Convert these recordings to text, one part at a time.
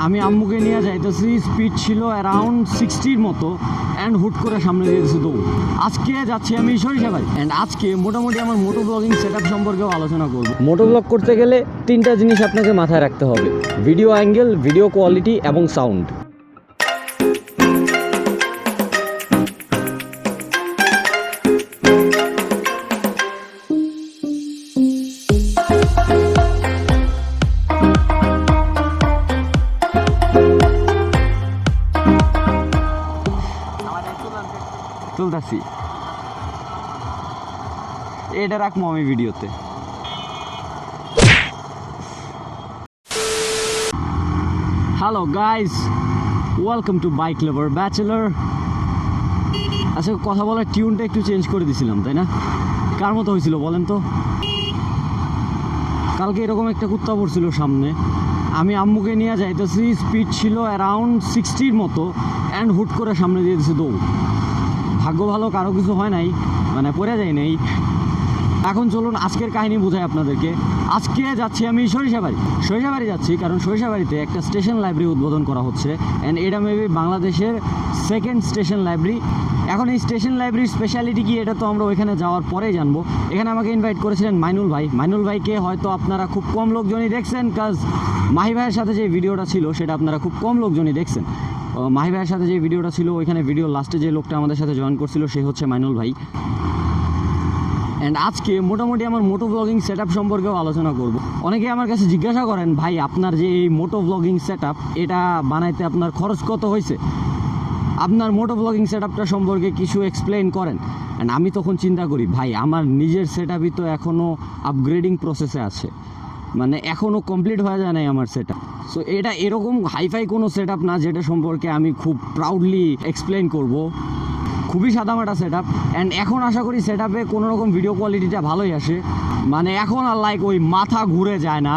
আমি আম্মুকে নিয়ে যাইতেছি, স্পিড ছিল অ্যারাউন্ড 60-র মতো, অ্যান্ড হুট করে সামনে দিয়ে দিয়েছি দৌড়। আজকে যাচ্ছি আমি সরিষাবাড়ি, অ্যান্ড আজকে মোটামুটি আমার মোটো ব্লগিং সেট আপ সম্পর্কেও আলোচনা করব। মোটো ব্লগ করতে গেলে 3টা জিনিস আপনাকে মাথায় রাখতে হবে: ভিডিও অ্যাঙ্গেল, ভিডিও কোয়ালিটি এবং সাউন্ড। তুলতাছি, এটা রাখবো আমি ভিডিওতে। Hello guys, welcome to bike lover bachelor. আচ্ছা, কথা বলার টিউনটা একটু চেঞ্জ করে দিছিলাম, তাই না? কার মতো হয়েছিল বলেন তো? কালকে এরকম একটা কুত্তা পড়ছিল সামনে, আমি আম্মুকে নিয়ে যাইতেছি, স্পিড ছিল অ্যারাউন্ড 60-র মতো, অ্যান্ড হুট করে সামনে দিয়ে দিয়েছি দৌড়। ভাগ্য ভালো, কারো কিছু হয় নাই, মানে পড়ে যায় নাই। এখন চলুন আজকের কাহিনী বোঝাই আপনাদেরকে। আজকে যাচ্ছি আমি সরিষাবাড়ি যাচ্ছি, কারণ সরিষাবাড়িতে একটা স্টেশন লাইব্রেরি উদ্বোধন করা হচ্ছে, অ্যান্ড এটা মেবি বাংলাদেশের 2nd স্টেশন লাইব্রেরি। এখন এই স্টেশন লাইব্রেরির স্পেশালিটি কি, এটা তো আমরা ওইখানে যাওয়ার পরেই জানবো। এখানে আমাকে ইনভাইট করেছিলেন মাইনুল ভাইকে হয়তো আপনারা খুব কম লোকজনই দেখছেন, কাজ মাহি ভাইয়ের সাথে যে ভিডিওটা ছিল সেটা আপনারা খুব কম লোকজনই দেখছেন। মাহি ভাইয়ের সাথে যে ভিডিওটা ছিল, ওইখানে ভিডিও লাস্টে যে লোকটা আমাদের সাথে জয়েন করছিল সে হচ্ছে মাইনুল ভাই। অ্যান্ড আজকে মোটামুটি আমার মোটো ব্লগিং সেট আপ সম্পর্কেও আলোচনা করব। অনেকে আমার কাছে জিজ্ঞাসা করেন, ভাই আপনার যে এই মোটো ব্লগিং সেট আপ, এটা বানাইতে আপনার খরচ কত হয়েছে? আপনার মোটো ব্লগিং সেট আপটা সম্পর্কে কিছু এক্সপ্লেইন করেন। অ্যান্ড আমি তখন চিন্তা করি, ভাই আমার নিজের সেট আপই তো এখনও আপগ্রেডিং প্রসেসে আছে, মানে এখনও কমপ্লিট হয়ে যায় নাই আমার সেট আপ। সো এটা এরকম হাইফাই কোনো সেট আপ না যেটা সম্পর্কে আমি খুব প্রাউডলি এক্সপ্লেইন করব। খুবই সাদামাটা সেট আপ, অ্যান্ড এখন আশা করি সেট আপে কোনো রকম ভিডিও কোয়ালিটিটা ভালোই আসে, মানে এখন আর লাইক ওই মাথা ঘুরে যায় না।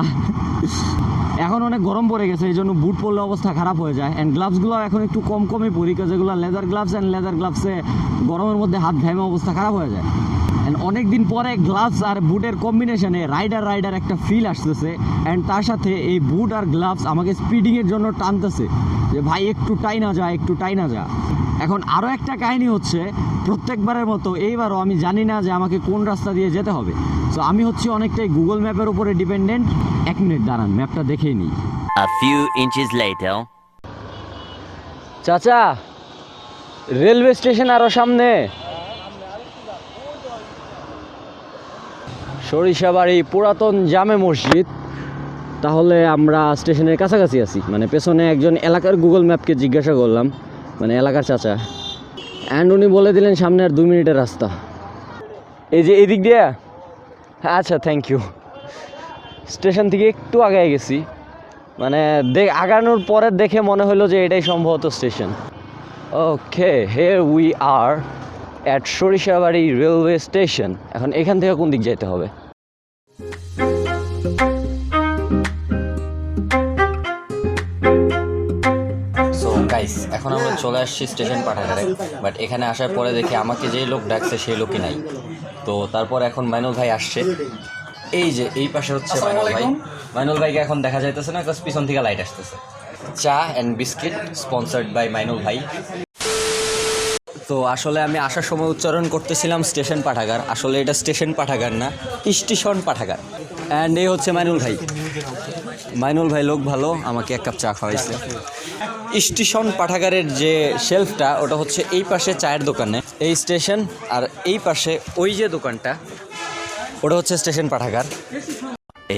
এখন অনেক গরম পড়ে গেছে, এই জন্য বুট পরলে অবস্থা খারাপ হয়ে যায়। অ্যান্ড গ্লাভসগুলো এখন একটু কমই পরি, যেগুলো লেদার গ্লাভস, অ্যান্ড লেদার গ্লাভসে গরমের মধ্যে হাত ঘামে অবস্থা খারাপ হয়ে যায়। অ্যান্ড অনেক দিন পরে গ্লাভস আর বুটের কম্বিনেশনে রাইডার একটা ফিল আসতেছে, অ্যান্ড তার সাথে এই বুট আর গ্লাভস আমাকে স্পিডিংয়ের জন্য টানতেছে যে ভাই একটু টাইনা যা। এখন আরও একটা কাহিনী হচ্ছে, প্রত্যেকবারের মতো এইবারও আমি জানি না যে আমাকে কোন রাস্তা দিয়ে যেতে হবে। সো আমি হচ্ছে অনেকটাই গুগল ম্যাপের উপরে ডিপেন্ডেন্ট। 1 মিনিট দাঁড়ান, ম্যাপটা দেখেই নিই। A few inches later. চাচা, রেলওয়ে স্টেশন আরও সামনে। সরিষাবাড়ি পুরাতন জামে মসজিদ। তাহলে আমরা স্টেশনের কাছাকাছি আছি। মানে পেছনে একজন এলাকার গুগল ম্যাপকে জিজ্ঞাসা করলাম, মানে এলাকার চাচা, অ্যান্ড উনি বলে দিলেন সামনে আর 2 মিনিটের রাস্তা। এই যে এদিক দিয়ে। আচ্ছা, থ্যাংক ইউ। স্টেশন থেকে একটু আগে গেছি, মানে আগানোর পরে দেখে মনে হলো যে এটাই সম্ভবত station. Okay, here we are at Sarishabari railway station. এখন এখান থেকে কোন দিক যেতে হবে? এখন আমরা চলে আসছি স্টেশন পাঠাগারে, বাট এখানে আসার পরে দেখি আমাকে যেই লোক ডাকছে সেই লোকই নাই। তো তারপর এখন মাইনুল ভাই আসছে, এই যে এই পাশে হচ্ছে মাইনুল ভাইকে এখন দেখা যাইতেছে না, জাস্ট পিছন থেকে লাইট আসতেছে। চা and biscuit sponsored by Mainul ভাই। তো আসলে আমি আসার সময় উচ্চারণ করতেছিলাম স্টেশন পাঠাগার, আসলে এটা স্টেশন পাঠাগার না, স্টেশন পাঠাগার। অ্যান্ড এই হচ্ছে মাইনুল ভাই লোক ভালো, আমাকে 1 কাপ চা খাওয়াইছে। স্টেশন পাঠাগারের যে শেলফটা, ওটা হচ্ছে এই পাশে চায়ের দোকানে, এই স্টেশন, আর এই পাশে ওই যে দোকানটা, ওটা হচ্ছে স্টেশন পাঠাগার।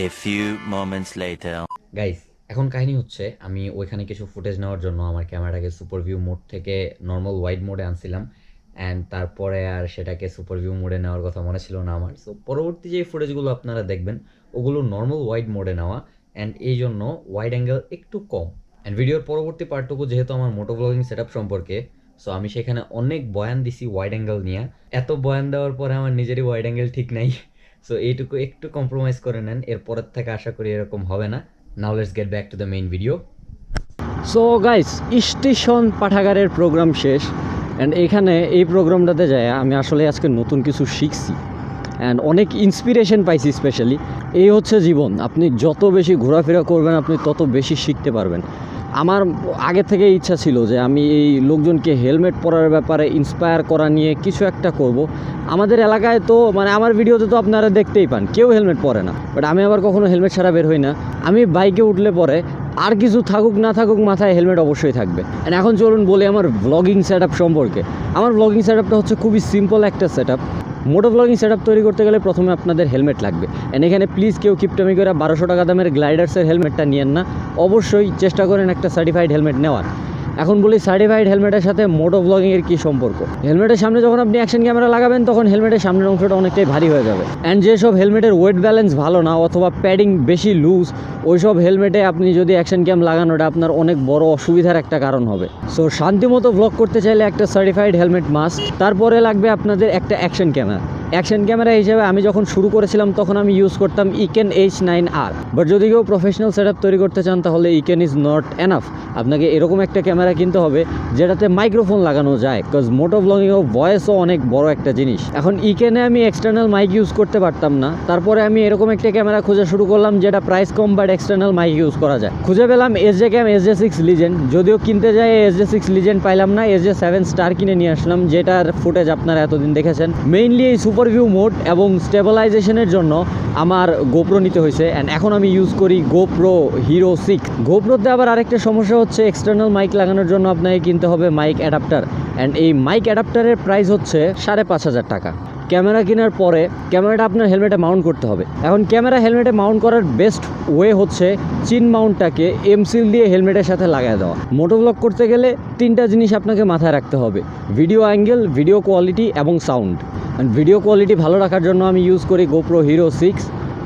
A few moments later. Guys, এখন কাহিনী হচ্ছে, আমি ওইখানে কিছু ফুটেজ নেওয়ার জন্য আমার ক্যামেরাটাকে সুপার ভিউ মোড থেকে নর্মাল ওয়াইড মোডে আনছিলাম, অ্যান্ড তারপরে আর সেটাকে সুপার ভিউ মোডে নেওয়ার কথা মনে ছিল না আমার। সো পরবর্তী যে ফুটেজগুলো আপনারা দেখবেন ওগুলো নর্মাল ওয়াইড মোডে নেওয়া, অ্যান্ড এই জন্য ওয়াইড অ্যাঙ্গেল একটু কম। অ্যান্ড ভিডিওর পরবর্তী পার্টটুকু যেহেতু আমার মোটো ব্লগিং সেট আপ সম্পর্কে, সো আমি সেখানে অনেক বয়ান দিছি ওয়াইড অ্যাঙ্গেল নিয়ে। এত বয়ান দেওয়ার পরে আমার নিজেরই ওয়াইড অ্যাঙ্গেল ঠিক নাই, সো এইটুকু একটু কম্প্রোমাইজ করে নেন, এরপরের থেকে আশা করি এরকম হবে না। Now let's get back to the main video. So guys, station পাঠাগারের প্রোগ্রাম শেষ, অ্যান্ড এখানে এই প্রোগ্রামটাতে যায় আমি আসলে আজকে নতুন কিছু শিখছি। অ্যান্ড অনেক ইন্সপিরেশন পাইছি স্পেশালি। এই হচ্ছে জীবন, আপনি যত বেশি ঘোরাফেরা করবেন আপনি তত বেশি শিখতে পারবেন। আমার আগে থেকে ইচ্ছা ছিল যে আমি এই লোকজনকে হেলমেট পরার ব্যাপারে ইন্সপায়ার করা নিয়ে কিছু একটা করব। আমাদের এলাকায় তো মানে আমার ভিডিওতে তো আপনারা দেখতেই পান কেউ হেলমেট পরে না, বাট আমি আবার কখনো হেলমেট ছাড়া বের হই না। আমি বাইকে উঠলে পরে আর কিছু থাকুক না থাকুক মাথায় হেলমেট অবশ্যই থাকবে। অ্যান্ড এখন চলুন বলি আমার ব্লগিং সেট আপ সম্পর্কে। আমার ব্লগিং সেট আপটা হচ্ছে খুবই সিম্পল একটা সেট আপ। মোটো ব্লগিং সেট আপ তৈরি করতে গেলে প্রথমে আপনাদের হেলমেট লাগবে। অ্যান্ড এখানে প্লিজ কেউ কিপটামি করে 1200 টাকা দামের গ্লাইডার্সের হেলমেটটা নিয়েন না, অবশ্যই চেষ্টা করেন একটা সার্টিফাইড হেলমেট নেওয়ার। এখন বলি সার্টিফাইড হেলমেটের সাথে মোটো ব্লগিংয়ের কী সম্পর্ক। হেলমেটের সামনে যখন আপনি অ্যাকশন ক্যামেরা লাগাবেন তখন হেলমেটের সামনের অংশটা অনেকটাই ভারী হয়ে যাবে। অ্যান্ড যেসব হেলমেটের ওয়েট ব্যালেন্স ভালো না অথবা প্যাডিং বেশি লুজ, ওইসব হেলমেটে আপনি যদি অ্যাকশন ক্যাম লাগানোটা আপনার অনেক বড় অসুবিধার একটা কারণ হবে। সো শান্তিমতো ব্লগ করতে চাইলে একটা সার্টিফাইড হেলমেট মাস্ট। তারপরে লাগবে আপনাদের একটা অ্যাকশন ক্যামেরা। অ্যাকশন ক্যামেরা হিসেবে আমি যখন শুরু করেছিলাম তখন আমি ইউজ করতাম ইকেন H9R, বাট যদি কেউ প্রফেশনাল সেট আপ তৈরি করতে চান তাহলে ইকেন ইজ নট এনাফ। আপনাকে এরকম একটা ক্যামেরা কিনতে হবে যেটাতে মাইক্রোফোন লাগানো যায়, বিকজ মোটো ব্লগিংও ভয়েসও অনেক বড় একটা জিনিস। এখন ইকেনে আমি এক্সটার্নাল মাইক ইউজ করতে পারতাম না, তারপরে আমি এরকম একটা ক্যামেরা খোঁজা শুরু করলাম যেটা প্রাইস কম বাট এক্সটার্নাল মাইক ইউজ করা যায়। খুঁজে পেলাম SJ ক্যাম SJ6 লিজেন্ড। যদিও কিনতে যাই SJ6 লিজেন্ড পাইলাম না, SJ7 স্টার কিনে নিয়ে আসলাম, যেটার ফুটেজ আপনারা এতদিন দেখেছেন। মেইনলি এই সুপার ভিউ মোড এবং স্টেবিলাইজেশনের জন্য আমার গোপ্রো নিতে হয়েছে। অ্যান্ড এখন আমি ইউজ করি গোপ্রো হিরো 6। গোপ্রোতে আবার আরেকটা সমস্যা হচ্ছে এক্সটার্নাল মাইক লাগানোর জন্য আপনাকে কিনতে হবে মাইক অ্যাডাপ্টার। অ্যান্ড এই মাইক অ্যাডাপ্টারের প্রাইস হচ্ছে 5,500 টাকা। ক্যামেরা কেনার পরে ক্যামেরাটা আপনার হেলমেটে মাউন্ট করতে হবে। এখন ক্যামেরা হেলমেটে মাউন্ট করার বেস্ট ওয়ে হচ্ছে চিন মাউন্টটাকে এমসিল দিয়ে হেলমেটের সাথে লাগায় দেওয়া। মোটো ব্লগ করতে গেলে 3টা জিনিস আপনাকে মাথায় রাখতে হবে: ভিডিও অ্যাঙ্গেল, ভিডিও কোয়ালিটি এবং সাউন্ড। অ্যান্ড ভিডিও কোয়ালিটি ভালো রাখার জন্য আমি ইউজ করি গোপ্রো হিরো 6।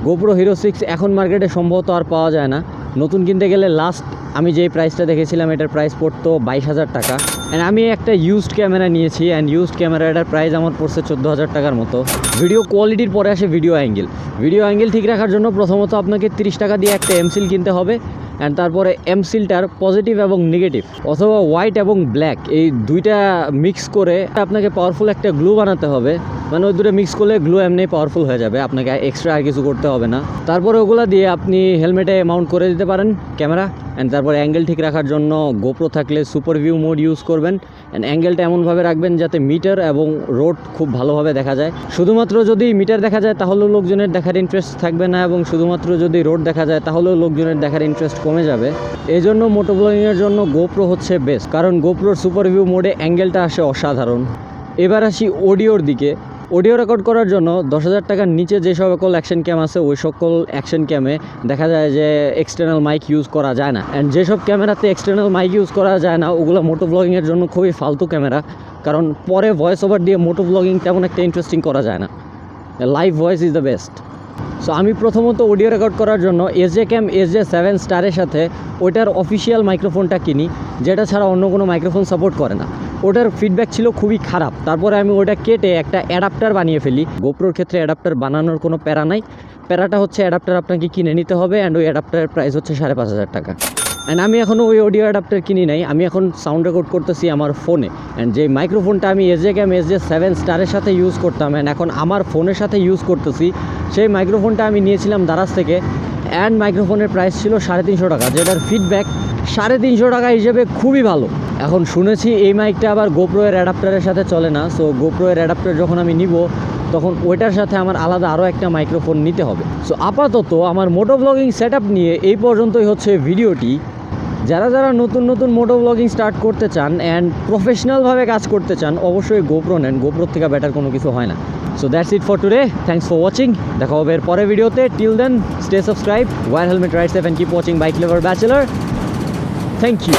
গোপ্রো হিরো 6 এখন মার্কেটে সম্ভবত আর পাওয়া যায় না। নতুন কিনতে গেলে লাস্ট আমি যেই প্রাইসটা দেখেছিলাম এটার প্রাইস পড়তো 22,000 টাকা। অ্যান্ড আমি একটা ইউজড ক্যামেরা নিয়েছি, অ্যান্ড ইউজড ক্যামেরাটার প্রাইস আমার পড়ছে 14,000 টাকার মতো। ভিডিও কোয়ালিটির পরে আসে ভিডিও অ্যাঙ্গেল। ভিডিও অ্যাঙ্গেল ঠিক রাখার জন্য প্রথমত আপনাকে 30 টাকা দিয়ে একটা এমসিল কিনতে হবে। অ্যান্ড তারপরে এমসিলটার পজিটিভ এবং নেগেটিভ অথবা হোয়াইট এবং ব্ল্যাক এই দুইটা মিক্স করে আপনাকে পাওয়ারফুল একটা গ্লু বানাতে হবে। মানে ওই দুটো মিক্স করলে গ্লু এমনি পাওয়ারফুল হয়ে যাবে, আপনাকে এক্সট্রা আর কিছু করতে হবে না। তারপরে ওগুলো দিয়ে আপনি হেলমেটে মাউন্ট করে দিতে পারেন ক্যামেরা। অ্যান্ড তারপরে অ্যাঙ্গেল ঠিক রাখার জন্য গোপ্রো থাকলে সুপার ভিউ মোড ইউজ করবেন। অ্যান্ড অ্যাঙ্গেলটা এমনভাবে রাখবেন যাতে মিটার এবং রোড খুব ভালোভাবে দেখা যায়। শুধুমাত্র যদি মিটার দেখা যায় তাহলেও লোকজনের দেখার ইন্টারেস্ট থাকবে না, এবং শুধুমাত্র যদি রোড দেখা যায় তাহলেও লোকজনের দেখার ইন্টারেস্ট কমে যাবে। এই জন্য মোটো ব্লগিংয়ের জন্য গোপ্রো হচ্ছে বেস্ট, কারণ গোপ্রোর সুপার ভিউ মোডে অ্যাঙ্গেলটা আসে অসাধারণ। এবার আসি অডিওর দিকে। অডিও রেকর্ড করার জন্য 10,000 টাকার নিচে যে সকল অ্যাকশন ক্যাম আছে ওই সকল অ্যাকশন ক্যামে দেখা যায় যে এক্সটার্নাল মাইক ইউজ করা যায় না। অ্যান্ড যেসব ক্যামেরাতে এক্সটার্নাল মাইক ইউজ করা যায় না ওগুলো মোটো ব্লগিংয়ের জন্য খুবই ফালতু ক্যামেরা, কারণ পরে ভয়েস ওভার দিয়ে মোটো ব্লগিং তেমন একটা ইন্টারেস্টিং করা যায় না। Live voice is the best. So আমি প্রথমত অডিও রেকর্ড করার জন্য SJ ক্যাম SJ7 স্টারের সাথে ওইটার অফিসিয়াল মাইক্রোফোনটা কিনি, যেটা ছাড়া অন্য কোনো মাইক্রোফোন সাপোর্ট করে না। ওটার ফিডব্যাক ছিল খুবই খারাপ। তারপরে আমি ওটা কেটে একটা অ্যাডাপ্টার বানিয়ে ফেলি। গোপ্রোর ক্ষেত্রে অ্যাডাপ্টার বানানোর কোনো প্যারা নাই, প্যারাটা হচ্ছে অ্যাডাপ্টার আপনাকে কিনে নিতে হবে। অ্যান্ড ওই অ্যাডাপ্টারের প্রাইস হচ্ছে 5,500 টাকা। অ্যান্ড আমি এখনও ওই অডিও অ্যাডাপ্টার কিনি নাই, আমি এখন সাউন্ড রেকর্ড করতেছি আমার ফোনে। অ্যান্ড যে মাইক্রোফোনটা আমি SJ ক্যাম SJ7 স্টারের সাথে ইউজ করতাম অ্যান্ড এখন আমার ফোনের সাথে ইউজ করতেছি, সেই মাইক্রোফোনটা আমি নিয়েছিলাম দারাজ থেকে। অ্যান্ড মাইক্রোফোনের প্রাইস ছিল 350 টাকা, যেটার ফিডব্যাক 350 টাকা হিসেবে খুবই ভালো। এখন শুনেছি এই মাইকটা আবার গোপ্রো এর অ্যাডাপ্টারের সাথে চলে না। সো গোপ্রো এর অ্যাডাপ্টার যখন আমি নিব তখন ওইটার সাথে আমার আলাদা আরও একটা মাইক্রোফোন নিতে হবে। সো আপাতত আমার মোটো ব্লগিং সেট আপ নিয়ে এই পর্যন্তই হচ্ছে ভিডিওটি। যারা যারা নতুন নতুন মোটো ব্লগিং স্টার্ট করতে চান অ্যান্ড প্রফেশনালভাবে কাজ করতে চান অবশ্যই গোপ্রো নেন, গোপ্রোর থেকে বেটার কোনো কিছু হয় না। So that's it for today, thanks for watching. দেখা হবে এর পরের ভিডিওতে। Till then stay subscribe, wear helmet ride safe and keep watching bike lover bachelor. Thank you.